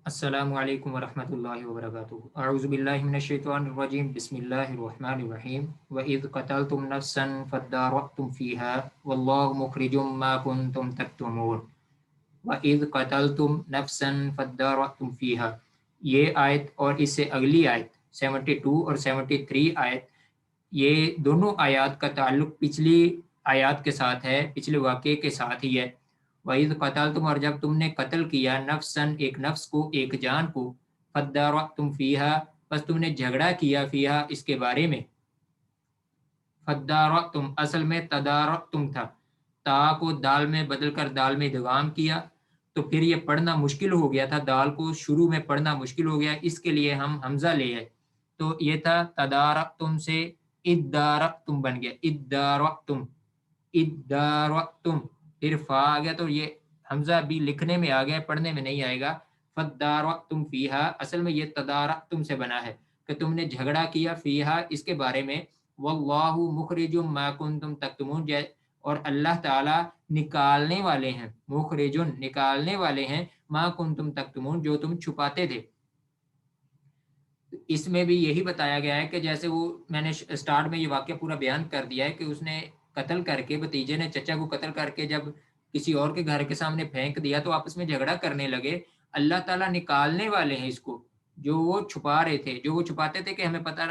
السلام علیکم ورحمۃ اللہ وبرکاتہ۔ اعوذ باللہ من الشیطان الرجیم، بسم اللہ الرحمن الرحیم۔ وَإِذْ قَتَلْتُمْ نَفْسًا فَادَّارَأْتُمْ فِيهَا وَاللَّهُ مُخْرِجٌ مَا كُنْتُمْ تَكْتُمُونَ۔ وَإِذْ قَتَلْتُمْ نَفْسًا فَادَّارَأْتُمْ فِيهَا، یہ آیت اور اس سے اگلی آیت 72 اور 73 آیت، یہ دونوں آیات کا تعلق پچھلی آیات کے ساتھ ہے، پچھلے واقعے کے ساتھ ہی ہے۔ وَإِذْ قَتَلْتُمْ، اور جب تم نے قتل کیا، نفسن ایک نفس کو، ایک جان کو، فَادَّارَأْتُمْ فِيهَا، پس تم نے جھگڑا کیا، فیہا اس کے بارے میں۔ فَادَّارَأْتُمْ اصل میں تَدَارَأْتُمْ تھا، تا کو دال میں بدل کر دال میں ادغام کیا تو پھر یہ پڑھنا مشکل ہو گیا تھا، دال کو شروع میں پڑھنا مشکل ہو گیا، اس کے لیے ہم حمزہ لے آئے، تو یہ تھا تَدَارَأْتُمْ سے اِدَّارَأْتُمْ بن گیا، اِدَّارَأْتُمْ اِدَّارَأْتُمْ، پھر فا آ گیا تو یہ حمزہ بھی لکھنے میں آ گیا، پڑھنے میں نہیں آئے گا۔ فَادَّارَأْتُمْ فِيهَا اصل میں یہ تَدَارَأْتُمْ سے بنا ہے کہ تم نے جھگڑا کیا، فیہا اس کے بارے میں، واللہ مخرج ما کنتم تکتمون، اور اللہ تعالی نکالنے والے ہیں، مخرجن نکالنے والے ہیں، ما کنتم تکتمون جو تم چھپاتے تھے۔ اس میں بھی یہی بتایا گیا ہے کہ جیسے وہ میں نے سٹارٹ میں یہ واقعہ پورا بیان کر دیا ہے کہ اس نے قتل کر کے، بھتیجے نے چچا کو قتل کر کے جب کسی اور کے گھر کے سامنے پھینک دیا تو آپس میں جھگڑا کرنے لگے۔ اللہ تعالیٰ نکالنے والے ہیں اس کو، جو وہ چھپا رہے تھے، جو وہ چھپاتے تھے کہ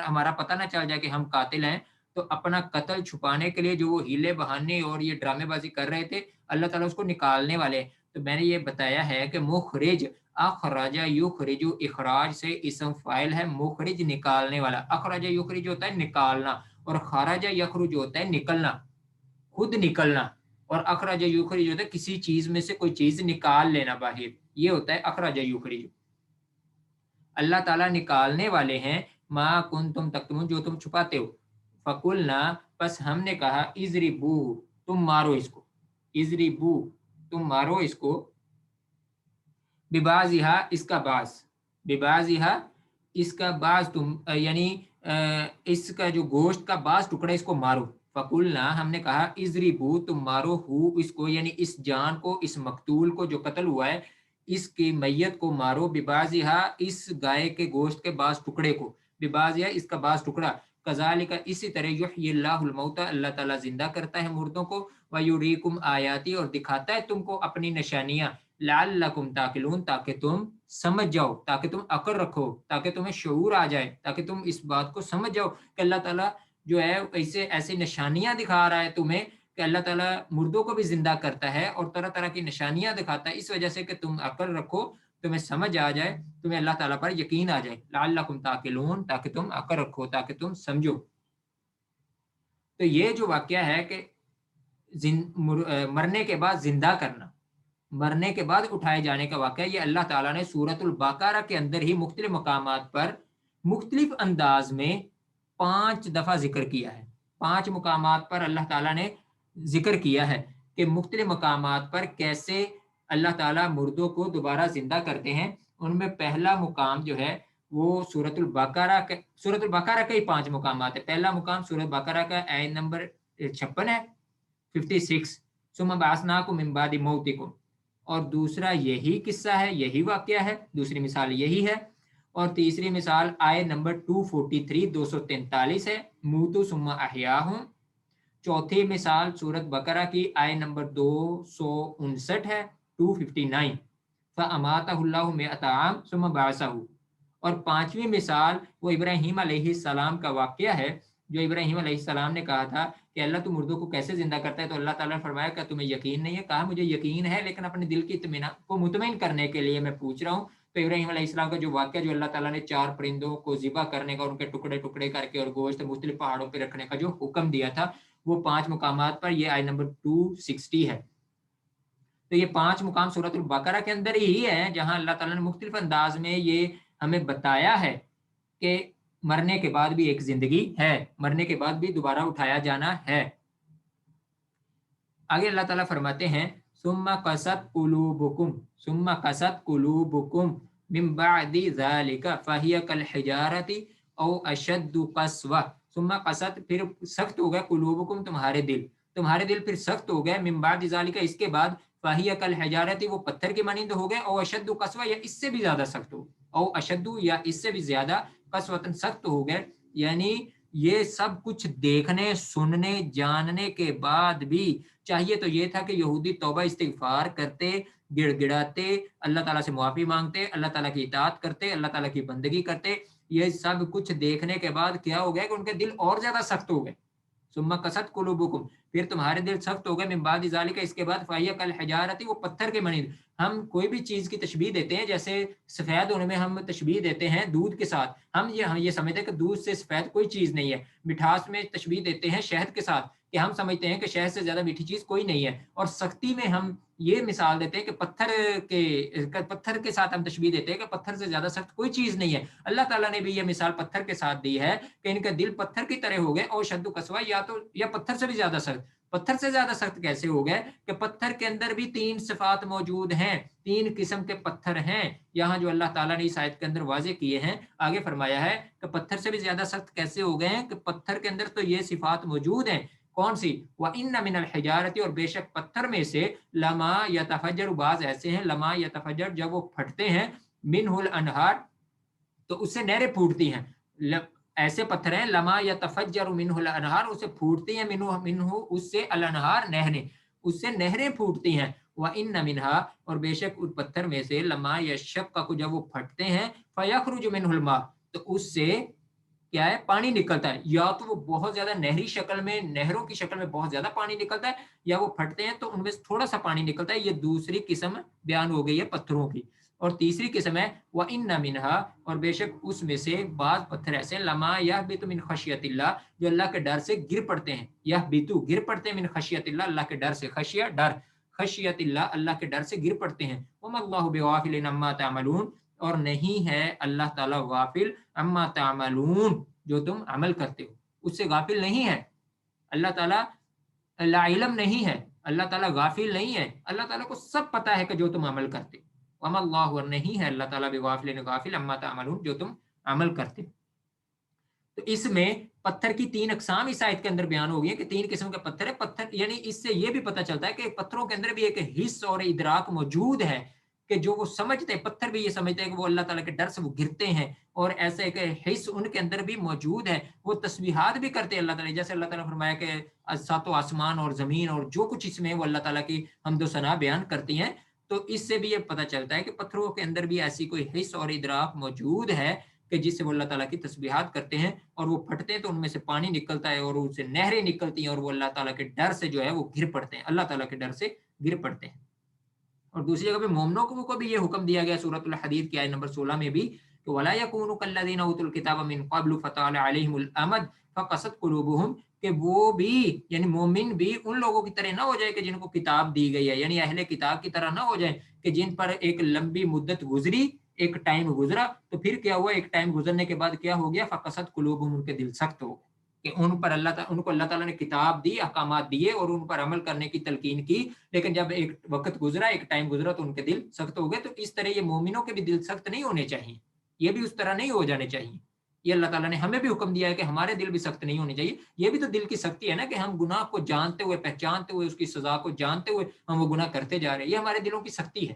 ہمارا پتہ نہ چل جائے کہ ہم قاتل ہیں، تو اپنا قتل چھپانے کے لیے جو وہ ہیلے بہانے اور یہ ڈرامے بازی کر رہے تھے، اللہ تعالیٰ اس کو نکالنے والے ہیں۔ تو میں نے یہ بتایا ہے کہ مخرج، اخرج یخرج، اخراج سے اسم فاعل ہے، مخرج نکالنے والا، اخرج یخرج ہوتا ہے نکالنا، اور خرج یخرج ہوتا ہے نکلنا، خود نکلنا، اور اخرج یخرج ہوتا ہے کسی چیز میں سے کوئی چیز نکال لینا باہر، یہ ہوتا ہے اخرج یخرج۔ اللہ تعالیٰ نکالنے والے ہیں، ما کنتم تکتمون جو تم چھپاتے ہو۔ فقلنا پس ہم نے کہا، اضربو تم مارو اس کو، اضربو تم مارو اس کو، ببعضھا اس کا بعض، ببعضھا اس کا بعض، تم یعنی اس کا جو گوشت کا بعض ٹکڑا اس کو مارو۔ فقلنا ہم نے کہا، اضربو تم مارو، ہو اس کو یعنی اس جان کو، اس مقتول کو جو قتل ہوا ہے، اس کی میت کو مارو، ببعضھا اس گائے کے گوشت کے بعض ٹکڑے کو، ببعضھا اس کا بعض ٹکڑا، کذالک اسی طرح، یحیی اللہ الموتى اللہ تعالیٰ زندہ کرتا ہے مردوں کو، ویریکم آیاتی اور دکھاتا ہے تم کو اپنی نشانیاں، لعلکم تعقلون تاکہ تم سمجھ جاؤ، تاکہ تم عقل رکھو، تاکہ تمہیں شعور آ جائے، تاکہ تم اس بات کو سمجھ جاؤ کہ اللہ تعالیٰ جو ہے ایسے نشانیاں دکھا رہا ہے تمہیں کہ اللہ تعالیٰ مردوں کو بھی زندہ کرتا ہے اور طرح طرح کی نشانیاں دکھاتا ہے، اس وجہ سے کہ تم عقل رکھو، تمہیں سمجھ آ جائے، تمہیں اللہ تعالیٰ پر یقین آ جائے، لعلکم تعقلون تاکہ تم عقل رکھو، تاکہ تم سمجھو۔ تو یہ جو واقعہ ہے کہ مرنے کے بعد زندہ کرنا، مرنے کے بعد اٹھائے جانے کا واقعہ، یہ اللہ تعالیٰ نے سورۃ البقرہ کے اندر ہی مختلف مقامات پر مختلف انداز میں 5 دفعہ ذکر کیا ہے۔ 5 مقامات پر اللہ تعالیٰ نے ذکر کیا ہے کہ مختلف مقامات پر کیسے اللہ تعالیٰ مردوں کو دوبارہ زندہ کرتے ہیں۔ ان میں پہلا مقام جو ہے وہ سورۃ البقرہ کے ہی 5 مقامات ہے۔ پہلا مقام سورۃ بقرہ کا آیت نمبر 56 ہے، 56، ثم بعثناکم من بعد موتکم، اور دوسرا یہی قصہ ہے، یہی واقعہ ہے، دوسری مثال یہی ہے، اور تیسری مثال آیت نمبر 243 243 ہے، موتوا ثم احیاہم۔ چوتھی مثال سورۃ بقرہ کی آیت نمبر 259 ہے، 259، فاماتہ اللہ مئۃ عام ثم بعثہ، اور پانچویں مثال وہ ابراہیم علیہ السلام کا واقعہ ہے، جو ابراہیم علیہ السلام نے کہا تھا کہ اللہ تو مردوں کو کیسے زندہ کرتا ہے، تو اللہ تعالیٰ نے فرمایا کہ تمہیں یقین نہیں ہے، کہا مجھے یقین ہے لیکن اپنے دل کی اطمینان کو مطمئن کرنے کے لیے میں پوچھ رہا ہوں۔ تو ابراہیم علیہ السلام کا جو واقعہ، جو اللہ تعالیٰ نے 4 پرندوں کو ذبح کرنے کا، ان کے ٹکڑے ٹکڑے کر کے اور گوشت مختلف پہاڑوں پہ رکھنے کا جو حکم دیا تھا، وہ 5 مقامات پر، یہ آیت نمبر 260 ہے۔ تو یہ 5 مقام سورۃ البقرہ کے اندر ہی ہے جہاں اللہ تعالیٰ نے مختلف انداز میں یہ ہمیں بتایا ہے کہ مرنے کے بعد بھی ایک زندگی ہے، مرنے کے بعد بھی دوبارہ اٹھایا جانا ہے۔ آگے اللہ تعالیٰ فرماتے ہیں، ثم قست قلوبکم، ثم قست قلوبکم من بعد ذلك فهي كالحجارۃ او اشد قسوہ، ثم قست پھر سخت ہو گئے، قلوبکم تمہارے دل، تمہارے دل پھر سخت ہو گئے، من بعد ذلك اس کے بعد، فَهِيَ كَالْحِجَارَةِ وہ پتھر کی مانند ہو گئے، او اشد قسوہ یا اس سے بھی زیادہ سخت ہو، او اشد یا اس سے بھی زیادہ قسوتاً سخت ہو گئے. یعنی یہ سب کچھ دیکھنے سننے جاننے کے بعد بھی چاہیے تو یہ تھا کہ یہودی توبہ استغفار کرتے، گڑ گڑاتے، اللہ تعالیٰ سے معافی مانگتے، اللہ تعالیٰ کی اطاعت کرتے، اللہ تعالیٰ کی بندگی کرتے. یہ سب کچھ دیکھنے کے بعد کیا ہو گیا کہ ان کے دل اور زیادہ سخت ہو گئے. ثم قست قلوبکم پھر تمہارے دل سخت ہو گئے، من بعد ذالک اس کے بعد، فہی کالحجارۃ وہ پتھر کے مانند. ہم کوئی بھی چیز کی تشبیہ دیتے ہیں، جیسے سفید ہونے میں ہم تشبیہ دیتے ہیں دودھ کے ساتھ، ہم یہ سمجھتے ہیں کہ دودھ سے سفید کوئی چیز نہیں ہے. مٹھاس میں تشبیہ دیتے ہیں شہد کے ساتھ کہ ہم سمجھتے ہیں کہ شہد سے زیادہ میٹھی چیز کوئی نہیں ہے. اور سختی میں ہم یہ مثال دیتے ہیں کہ پتھر کے ساتھ ہم تشبیہ دیتے ہیں کہ پتھر سے زیادہ سخت کوئی چیز نہیں ہے. اللہ تعالیٰ نے بھی یہ مثال پتھر کے ساتھ دی ہے کہ ان کا دل پتھر کی طرح ہو گئے، اور شد قسوہ یا پتھر سے بھی زیادہ سخت. پتھر سے زیادہ سخت کیسے ہو گئے کہ پتھر کے اندر بھی 3 صفات موجود ہیں، 3 قسم کے پتھر ہیں یہاں جو اللہ تعالیٰ نے اس آیت کے اندر واضح کیے ہیں. آگے فرمایا ہے کہ پتھر سے بھی زیادہ سخت کیسے ہو گئے ہیں کہ پتھر کے اندر تو یہ صفات موجود ہیں. کون سی؟ وَإِنَّ مِنَ الْحِجَارَةِ اور بے شک پتھر میں سے لما یتفجر بعض ایسے ہیں، لما یتفجر جب وہ پھٹتے ہیں، منہ الانہار تو اس سے نہریں پھوٹتی ہیں. ایسے پتھر ہیں لما یتفجر منہ الانہار اسے پھوٹتی ہیں، منہ اس سے الانہار نہریں، اس سے نہریں پھوٹتی ہیں. وَإِنَّ مِنْهَا اور بے شک اس پتھر میں سے لما یشقق جب وہ پھٹتے ہیں، فَيَخْرُجُ مِنْهُ الْمَاءُ تو اس سے کیا ہے پانی نکلتا ہے. یا تو وہ بہت زیادہ نہری شکل میں، نہروں کی شکل میں بہت زیادہ پانی نکلتا ہے، یا وہ پھٹتے ہیں تو ان میں سے تھوڑا سا پانی نکلتا ہے. یہ دوسری قسم بیان ہو گئی ہے پتھروں کی. اور تیسری قسم ہے وَإِنَّ مِنْهَا اور بے شک اس میں سے بعض پتھر ایسے لما يَهْبِطُ مِنْ خَشْيَةِ اللَّهِ جو اللہ کے ڈر سے گر پڑتے ہیں. يَهْبِطُ گر پڑتے ہیں، من خشیت اللہ اللہ کے ڈر سے، خشیہ ڈر، خشیت اللہ اللہ کے ڈر سے گر پڑتے ہیں. وَمَا اللَّهُ بِغَافِلٍ عَمَّا تَعْمَلُونَ اور نہیں ہے اللہ تعالیٰ غافل عَمَّا تَعْمَلُونَ جو تم عمل کرتے ہو، اس سے غافل نہیں ہے. اللہ تعالیٰ لا علم نہیں ہے، اللہ تعالیٰ غافل نہیں ہے، اللہ تعالیٰ کو سب پتا ہے کہ جو تم عمل کرتے. وما اللہ اور نہیں ہے اللہ تعالیٰ بغافل غافل عما تعملون جو تم عمل کرتے. تو اس میں پتھر کی 3 اقسام اس آیت کے اندر بیان ہو گئی ہیں کہ 3 قسم کے پتھر ہے. پتھر یعنی اس سے یہ بھی پتہ چلتا ہے کہ پتھروں کے اندر بھی ایک حس اور ادراک موجود ہے کہ جو وہ سمجھتے ہیں، پتھر بھی یہ سمجھتے ہیں کہ وہ اللہ تعالیٰ کے ڈر سے وہ گرتے ہیں، اور ایسا ایک حس ان کے اندر بھی موجود ہے. وہ تسبیحات بھی کرتے ہیں اللہ تعالیٰ، جیسے اللہ تعالیٰ نے فرمایا کہ 7 آسمان اور زمین اور جو کچھ اس میں وہ اللہ تعالیٰ کی حمد و ثنا بیان کرتی ہیں. تو اس سے بھی یہ پتہ چلتا ہے کہ پتھروں کے اندر بھی ایسی کوئی حس اور ادراک موجود ہے کہ جس سے وہ اللہ تعالیٰ کی تسبیحات کرتے ہیں، اور وہ پھٹتے ہیں تو ان میں سے پانی نکلتا ہے اور ان سے نہریں نکلتی ہیں، اور وہ اللہ تعالیٰ کے ڈر سے جو ہے وہ گر پڑتے ہیں، اللہ تعالیٰ کے ڈر سے گر پڑتے ہیں. اور دوسری جگہ پہ مومنوں کو بھی یہ حکم دیا گیا سورۃ الحدید کی آیت نمبر 16 میں بھی کہ وَلَا يَكُونُوا كَالَّذِينَ أُوتُوا الْكِتَابَ مِن قَبْلُ فَطَالَ عَلَيْهِمُ الْأَمَدُ فَقَسَتْ قُلُوبُهُمْ کہ وہ بھی یعنی مومن بھی ان لوگوں کی طرح نہ ہو جائے کہ جن کو کتاب دی گئی ہے، یعنی اہل کتاب کی طرح نہ ہو جائیں کہ جن پر ایک لمبی مدت گزری، ایک ٹائم گزرا تو پھر کیا ہوا، ایک ٹائم گزرنے کے بعد کیا ہو گیا، فَقَسَتْ قُلُوبُهُمْ ان کے دل سخت ہو گئے کہ ان کو اللہ تعالیٰ نے کتاب دی، احکامات دیے اور ان پر عمل کرنے کی تلقین کی، لیکن جب ایک وقت گزرا، ایک ٹائم گزرا تو ان کے دل سخت ہو گئے. تو اس طرح یہ مومنوں کے بھی دل سخت نہیں ہونے چاہیے، یہ بھی اس طرح نہیں ہو جانے چاہیے. یہ اللہ تعالیٰ نے ہمیں بھی حکم دیا ہے کہ ہمارے دل بھی سخت نہیں ہونے چاہیے. یہ بھی تو دل کی سختی ہے نا کہ ہم گناہ کو جانتے ہوئے، پہچانتے ہوئے، اس کی سزا کو جانتے ہوئے ہم وہ گناہ کرتے جا رہے ہیں. یہ ہمارے دلوں کی سختی ہے،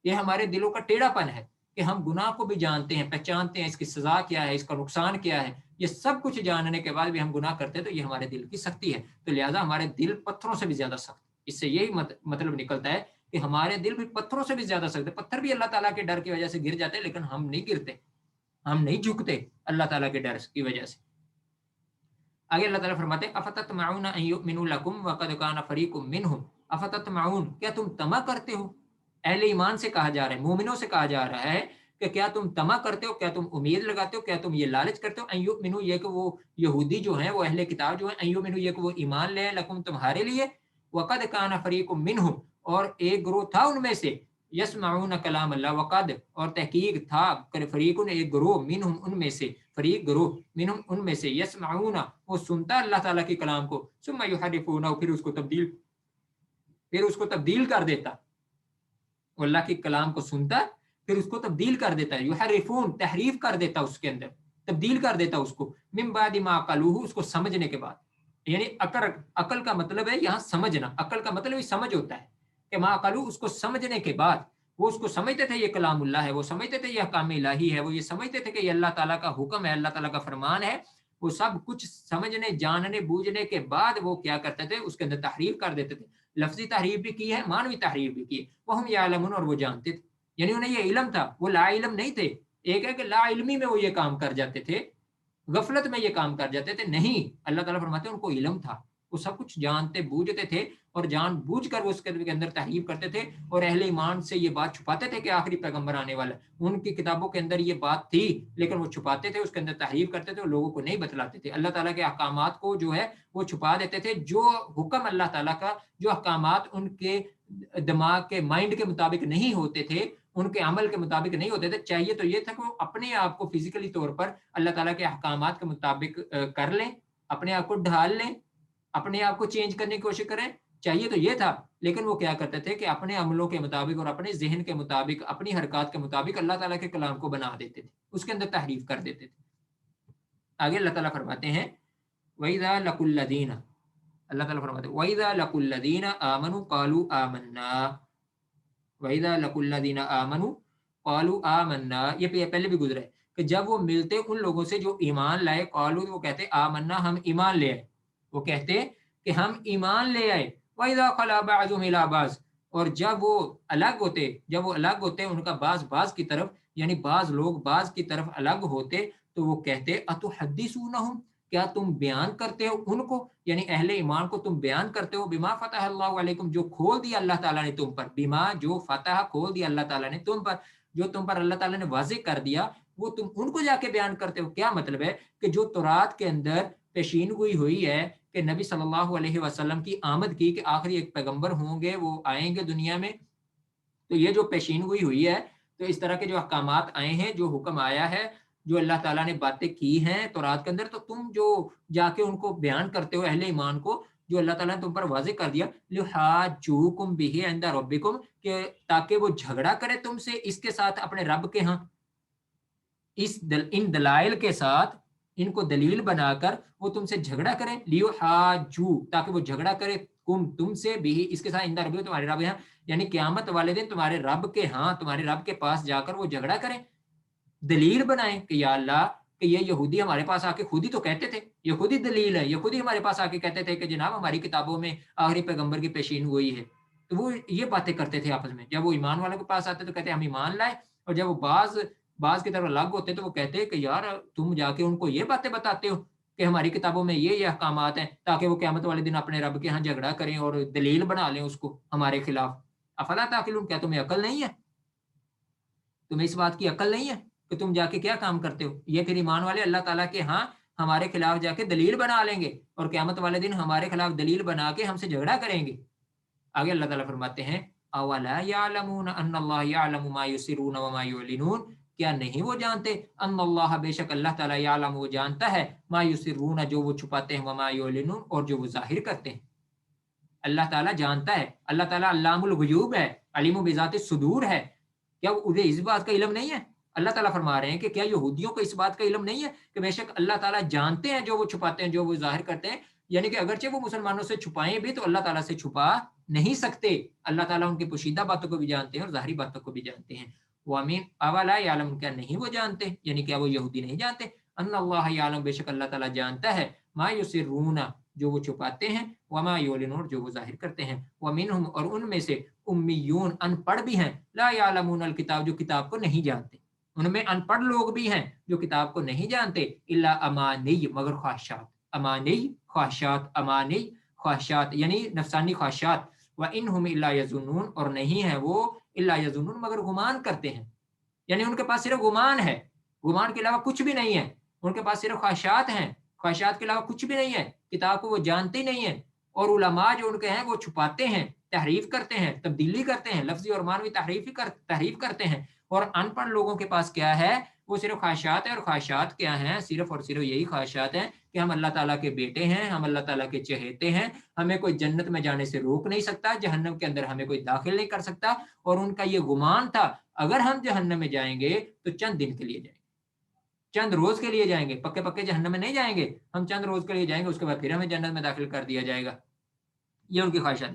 یہ ہمارے دلوں کا ٹیڑھا پن ہے کہ ہم گناہ کو بھی جانتے ہیں، پہچانتے ہیں، اس کی سزا کیا ہے، اس کا نقصان کیا ہے، یہ سب کچھ جاننے کے بعد بھی ہم گناہ کرتے ہیں. تو یہ ہمارے دل کی سختی ہے. تو لہٰذا ہمارے دل پتھروں سے بھی زیادہ سخت. اس سے یہی مطلب نکلتا ہے کہ ہمارے دل بھی پتھروں سے بھی زیادہ سخت ہے. پتھر بھی اللہ تعالیٰ کے ڈر کی وجہ سے گر جاتے ہیں، لیکن ہم نہیں گرتے، ہم نہیں جھکتے اللہ تعالیٰ کے ڈر کی وجہ سے. آگے اللہ تعالیٰ فرماتے ہیں افتطمعون ان یؤمنوا لکم وقد کان فریق منہم. افتطمعون کیا تم طمع کرتے ہو؟ اہل ایمان سے کہا جا رہا ہے، مومنوں سے کہا جا رہا ہے کہ کیا تم طمع کرتے ہو، کیا تم امید لگاتے ہو، کیا تم یہ لالچ کرتے ہو، ان یؤمنوا یہ کہ وہ یہودی جو ہیں، وہ اہل کتاب جو ہیں، ان یؤمنوا یہ کہ وہ ایمان لے لکم تمہارے لیے، وقد کان فریق منہم اور ایک گروہ تھا ان میں سے، یسمعون کلام اللہ، وقد اور تحقیق تھا، فریق ایک گروہ، منہم ان میں سے، فریق گروہ، منہم ان میں سے، یسمعون وہ سنتا اللہ تعالیٰ کے کلام کو، ثم یحرفونہ پھر اس کو تبدیل کر دیتا. وہ اللہ کے کلام کو سنتا پھر اس کو تبدیل کر دیتا ہے، یحرفون تحریف کر دیتا، اس کے اندر تبدیل کر دیتا اس کو، من بعد ما عقلوہ اس کو سمجھنے کے بعد. یعنی عقل کا مطلب ہے یہاں سمجھنا، عقل کا مطلب ہی سمجھ ہوتا ہے کہ ما قالو اس کو سمجھنے کے بعد وہ اس کو سمجھتے تھے یہ کلام اللہ ہے، وہ سمجھتے تھے یہ احکام الہی ہے، وہ یہ سمجھتے تھے کہ یہ اللہ تعالیٰ کا حکم ہے، اللہ تعالیٰ کا فرمان ہے، وہ سب کچھ سمجھنے جاننے بوجھنے کے بعد وہ کیا کرتے تھے، اس کے اندر تحریف کر دیتے تھے، لفظی تحریف بھی کی ہے، معنوی تحریف بھی کی ہے، وہ ہم یعلمون اور وہ جانتے تھے، یعنی انہیں یہ علم تھا، وہ لا علم نہیں تھے۔ ایک ہے کہ لا علمی میں وہ یہ کام کر جاتے تھے، غفلت میں یہ کام کر جاتے تھے، نہیں، اللہ تعالیٰ فرماتے ہیں ان کو علم تھا، وہ سب کچھ جانتے بوجھتے تھے اور جان بوجھ کر وہ اس کے اندر تحریف کرتے تھے اور اہل ایمان سے یہ بات چھپاتے تھے کہ آخری پیغمبر آنے والا ہے، ان کی کتابوں کے اندر یہ بات تھی لیکن وہ چھپاتے تھے، اس کے اندر تحریف کرتے تھے اور لوگوں کو نہیں بتلاتے تھے، اللہ تعالیٰ کے احکامات کو جو ہے وہ چھپا دیتے تھے، جو حکم اللہ تعالیٰ کا، جو احکامات ان کے دماغ کے مائنڈ کے مطابق نہیں ہوتے تھے، ان کے عمل کے مطابق نہیں ہوتے تھے، چاہیے تو یہ تھا کہ وہ اپنے آپ کو فزیکلی طور پر اللہ تعالیٰ کے احکامات کے مطابق کر لیں، اپنے آپ کو ڈھال لیں، اپنے آپ کو چینج کرنے کی کوشش کریں، چاہیے تو یہ تھا، لیکن وہ کیا کرتے تھے کہ اپنے عملوں کے مطابق اور اپنے ذہن کے مطابق، اپنی حرکات کے مطابق اللہ تعالیٰ کے کلام کو بنا دیتے تھے، اس کے اندر تحریف کر دیتے تھے۔ آگے اللہ تعالیٰ فرماتے ہیں وَإِذَا لَقُوا الَّذِينَ، اللہ تعالیٰ فرماتے ہیں وَإِذَا لَقُوا الَّذِينَ آمَنُوا قَالُوا آمَنَّا، وَإِذَا لَقُوا الَّذِينَ آمَنُوا قَالُوا آمَنَّا، یہ پہلے بھی گزرا ہے کہ جب وہ ملتے ان لوگوں سے جو ایمان لائے، قالوا وہ کہتے آمنا، ہم ایمان لے آئے، وہ کہتے کہ ہم ایمان لے آئے، وَإِذَا خَلَا بَعْضُهُمْ إِلَىٰ بَعْضٍ، اور جب وہ الگ ہوتے ان کا بعض کی طرف، یعنی بعض لوگ بعض کی طرف الگ ہوتے تو وہ کہتے أَتُحَدِّثُونَهُمْ، کیا تم بیان کرتے ہو ان کو، یعنی اہل ایمان کو تم بیان کرتے ہو، بما فتح اللہ علیکم، جو کھول دیا اللہ تعالیٰ نے تم پر، بما جو فتح کھول دیا اللہ تعالیٰ نے تم پر، جو تم پر اللہ تعالیٰ نے واضح کر دیا، وہ تم ان کو جا کے بیان کرتے ہو۔ کیا مطلب ہے کہ جو تورات کے اندر پیشین گوئی ہوئی ہے کہ نبی صلی اللہ علیہ وسلم کی آمد کی، کہ آخری ایک پیغمبر ہوں گے، وہ آئیں گے دنیا میں، تو یہ جو پیشین گوئی ہوئی ہے، تو اس طرح کے جو احکامات آئے ہیں، جو حکم آیا ہے، جو اللہ تعالیٰ نے باتیں کی ہیں تورات کے اندر، تو تم جو جا کے ان کو بیان کرتے ہو اہل ایمان کو، جو اللہ تعالیٰ نے تم پر واضح کر دیا، لِحَاجُّوكُمْ بِهِ عِندَ رَبِّكُمْ، کہ تاکہ وہ جھگڑا کرے تم سے اس کے ساتھ اپنے رب کے ہاں، ان دلائل کے ساتھ، ان کو دلیل بنا کر وہ تم سے جھگڑا کریں، لیحاجو، تاکہ وہ جھگڑا کرے تم سے بھی اس کے ساتھ، اندر رب، تمہارے رب یہاں، یعنی قیامت والے دن تمہارے رب کے ہاں، تمہارے رب کے پاس جا کر وہ جھگڑا کریں، دلیل بنائیں کہ یا اللہ، کہ یہ یہودی ہمارے پاس آ کے خود ہی تو کہتے تھے، یہ خود ہی دلیل ہے، یہ خود ہی ہمارے پاس آ کے کہتے تھے کہ جناب ہماری کتابوں میں آخری پیغمبر کی پیشین گوئی ہے، تو وہ یہ باتیں کرتے تھے آپس میں، جب وہ ایمان والوں کے پاس آتے تو کہتے ہم ایمان لائے، اور جب وہ بعض کی طرف الگ ہوتے تو وہ کہتے کہ یار تم جا کے ان کو یہ باتیں بتاتے ہو کہ ہماری کتابوں میں یہ احکامات ہیں، تاکہ وہ قیامت والے دن اپنے رب کے ہاں جھگڑا کریں اور دلیل بنا لیں اس کو ہمارے خلاف۔ افلا تعقلون، کیا تمہیں عقل نہیں ہے؟ تمہیں اس بات کی عقل نہیں ہے کہ تم جا کے کیا کام کرتے ہو؟ یہ پھر ایمان والے اللہ تعالیٰ کے ہاں ہمارے خلاف جا کے دلیل بنا لیں گے اور قیامت والے دن ہمارے خلاف دلیل بنا کے ہم سے جھگڑا کریں گے۔ آگے اللہ تعالیٰ فرماتے ہیں اولا یعلمون ان اللہ یعلم ما یسرون وما یعلنون، کیا نہیں وہ جانتے، ان اللہ، بے شک اللہ تعالیٰ، یعلم وہ جانتا ہے، ما یسرون جو وہ چھپاتے ہیں، وما یعلنون اور جو وہ ظاہر کرتے ہیں، اللہ تعالیٰ جانتا ہے، اللہ تعالیٰ علام الغیوب ہے، علیم بذات الصدور ہے، کیا انہیں اس بات کا علم نہیں ہے؟ اللہ تعالیٰ فرما رہے ہیں کہ کیا یہودیوں کو اس بات کا علم نہیں ہے کہ بے شک اللہ تعالیٰ جانتے ہیں جو وہ چھپاتے ہیں، جو وہ ظاہر کرتے ہیں، یعنی کہ اگرچہ وہ مسلمانوں سے چھپائیں بھی تو اللہ تعالیٰ سے چھپا نہیں سکتے، اللہ تعالیٰ ان کی پوشیدہ باتوں کو بھی جانتے ہیں اور ظاہری باتوں کو بھی جانتے ہیں۔ وَأَمِنْ أَوَلَا يَعْلَمُ، کیا نہیں وہ جانتے، یعنی کیا وہ یہودی نہیں جانتے، ان اللہ یعلم، بے شک اللہ تعالیٰ جانتا ہے، ما یسرون جو وہ چھپاتے ہیں، وما یعلنون جو وہ ظاہر کرتے ہیں، ومنہم اور ان میں سے امیون ان پڑھ بھی ہیں، لا یعلمون الکتاب جو کتاب کو نہیں جانتے، ان میں ان پڑھ لوگ بھی ہیں جو کتاب کو نہیں جانتے، الا امانی مگر خواہشات، امانی خواہشات، امانی خواہشات یعنی نفسانی خواہشات، وانہم الا یظنون اور نہیں ہے وہ الا یظنون مگر گمان کرتے ہیں، یعنی ان کے پاس صرف گمان ہے، گمان کے علاوہ کچھ بھی نہیں ہے، ان کے پاس صرف خواہشات ہیں، خواہشات کے علاوہ کچھ بھی نہیں ہے، کتاب کو وہ جانتے ہی نہیں ہیں، اور علماء جو ان کے ہیں وہ چھپاتے ہیں، تحریف کرتے ہیں، تبدیلی کرتے ہیں، لفظی اور معنوی تحریف کرتے ہیں، اور ان پڑھ لوگوں کے پاس کیا ہے، وہ صرف خواہشات ہیں، اور خواہشات کیا ہیں، صرف اور صرف یہی خواہشات ہیں کہ ہم اللہ تعالیٰ کے بیٹے ہیں، ہم اللہ تعالیٰ کے چہیتے ہیں، ہمیں کوئی جنت میں جانے سے روک نہیں سکتا، جہنم کے اندر ہمیں کوئی داخل نہیں کر سکتا، اور ان کا یہ گمان تھا اگر ہم جہنم میں جائیں گے تو چند دن کے لیے جائیں گے، چند روز کے لیے جائیں گے، پکے پکے جہنم میں نہیں جائیں گے، ہم چند روز کے لیے جائیں گے، اس کے بعد پھر ہمیں جنت میں داخل کر دیا جائے گا، یہ ان کی خواہشات۔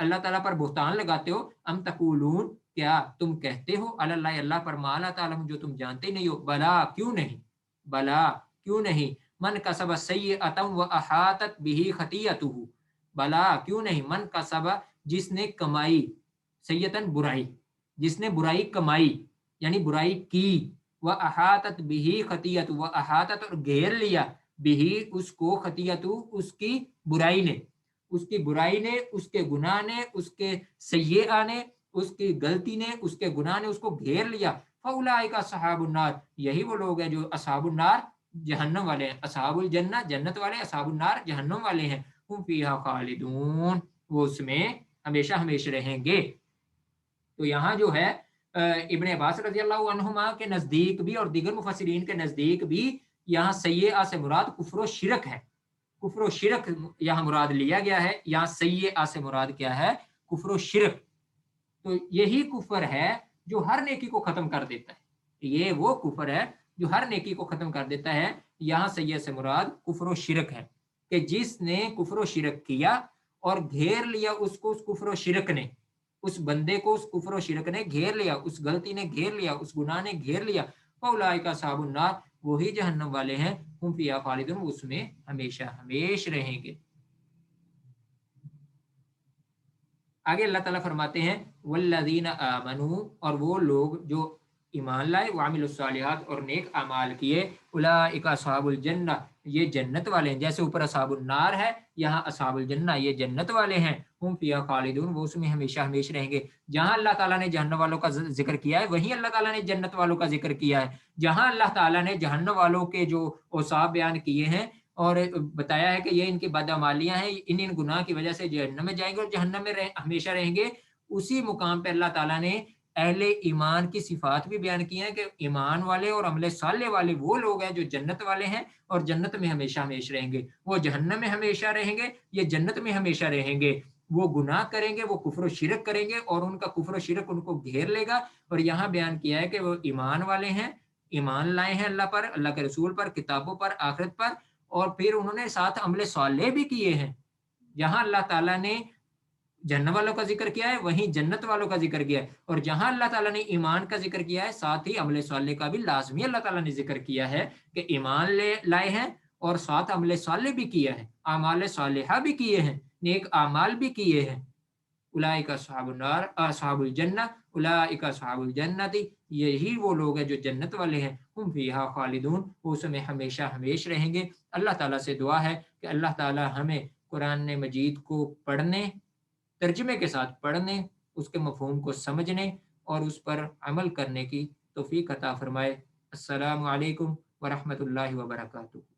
اللہ تعالیٰ پر بہتان لگاتے ہو، ام تقولون کیا تم کہتے ہو اللہ اللہ پر ما لا تعلمون جو تم جانتے نہیں ہو، بلا کیوں نہیں، بلا کیوں نہیں، من کسب سیئۃ واحاطت به خطیئتہ، بلا کیوں نہیں، من کسب جس نے کمائی، سیئۃ برائی، جس نے برائی کمائی یعنی برائی کی، واحاطت به خطیئتہ، واحاطت اور گھیر لیا، بھی اس کو خطیئت اس کی برائی نے، اس کی برائی نے، اس کے گناہ نے، اس کے سیئہ نے، اس کی غلطی نے، اس کے گناہ نے اس کو گھیر لیا، فاولئک اصحاب النار، یہی وہ لوگ ہیں جو اصحاب النار جہنم والے ہیں، اصحاب الجنہ جنت والے، اصحاب النار جہنم والے ہیں، ہم فیہا خالدون، وہ اس میں ہمیشہ ہمیشہ رہیں گے۔ تو یہاں جو ہے ابن عباس رضی اللہ عنہما کے نزدیک بھی اور دیگر مفسرین کے نزدیک بھی یہاں سیئہ سے مراد کفر و شرک ہے، کفر و شرک یہاں مراد لیا گیا ہے، یہاں سیئہ سے مراد کیا ہے، کفر و شرک۔ تو یہی کفر ہے جو ہر نیکی کو ختم کر دیتا ہے، یہ وہ کفر ہے جو ہر نیکی کو ختم کر دیتا ہے۔ یہاں سیئہ سے مراد کفر و شرک ہے کہ جس نے کفر و شرک کیا اور گھیر لیا اس کو، اس کفر و شرک نے، اس بندے کو اس کفر و شرک نے گھیر لیا، اس غلطی نے گھیر لیا، اس گناہ نے گھیر لیا، فاولئک اصحاب النار، وہی جہنم والے ہیں، ہم فیہا خالدون، اس میں ہمیشہ ہمیشہ رہیں گے۔ آگے اللہ تعالیٰ فرماتے ہیں والذین آمنوا، اور وہ لوگ جو ایمان لائے، وعملوا الصالحات اور نیک اعمال کیے، اولئک اصحاب الجنہ، یہ جنت والے ہیں، جیسے اوپر اصحاب النار ہے یہاں اصحاب الجنہ یہ جنت والے ہیں، ہم فیہا خالدون، وہ اس میں ہمیشہ ہمیشہ رہیں گے۔ جہاں اللہ تعالیٰ نے جہنم والوں کا ذکر کیا ہے وہیں اللہ تعالیٰ نے جنت والوں کا ذکر کیا ہے۔ جہاں اللہ تعالیٰ نے جہنم والوں کے جو اوصاف بیان کیے ہیں اور بتایا ہے کہ یہ ان کی بدعمالیاں ہیں، ان گناہ کی وجہ سے جہنم میں جائیں گے اور جہنم میں ہمیشہ رہیں گے، اسی مقام پہ اللہ تعالیٰ نے اہل ایمان کی صفات بھی بیان کی ہیں کہ ایمان والے اور عمل صالح والے وہ لوگ ہیں جو جنت والے ہیں اور جنت میں ہمیشہ ہمیشہ رہیں گے، وہ جہنم میں ہمیشہ رہیں گے، یہ جنت میں ہمیشہ رہیں گے۔ وہ گناہ کریں گے، وہ کفر و شرک کریں گے اور ان کا کفر و شرک ان کو گھیر لے گا، اور یہاں بیان کیا ہے کہ وہ ایمان والے ہیں، ایمان لائے ہیں اللہ پر، اللہ کے رسول پر، کتابوں پر، آخرت پر، اور پھر انہوں نے ساتھ عمل صالح بھی کیے ہیں۔ جہاں اللہ تعالیٰ نے جہنم والوں کا ذکر کیا ہے وہیں جنت والوں کا ذکر کیا ہے، اور جہاں اللہ تعالیٰ نے ایمان کا ذکر کیا ہے ساتھ ہی عمل صالح کا بھی لازمی اللہ تعالیٰ نے ذکر کیا ہے کہ ایمان لائے ہیں اور ساتھ عمل صالح بھی کیا ہے، اعمال صالحہ بھی کیے ہیں، نیک اعمال بھی کیے ہیں۔ اولئک اصحاب النار اصحاب الجنہ اولئک اصحاب الجنت، یہی وہ لوگ ہیں جو جنت والے ہیں، ہم فیہا خالدون، وہ اس میں ہمیشہ ہمیشہ رہیں گے۔ اللہ تعالیٰ سے دعا ہے کہ اللہ تعالیٰ ہمیں قرآن مجید کو پڑھنے، ترجمے کے ساتھ پڑھنے، اس کے مفہوم کو سمجھنے اور اس پر عمل کرنے کی توفیق عطا فرمائے۔ السلام علیکم ورحمۃ اللہ وبرکاتہ۔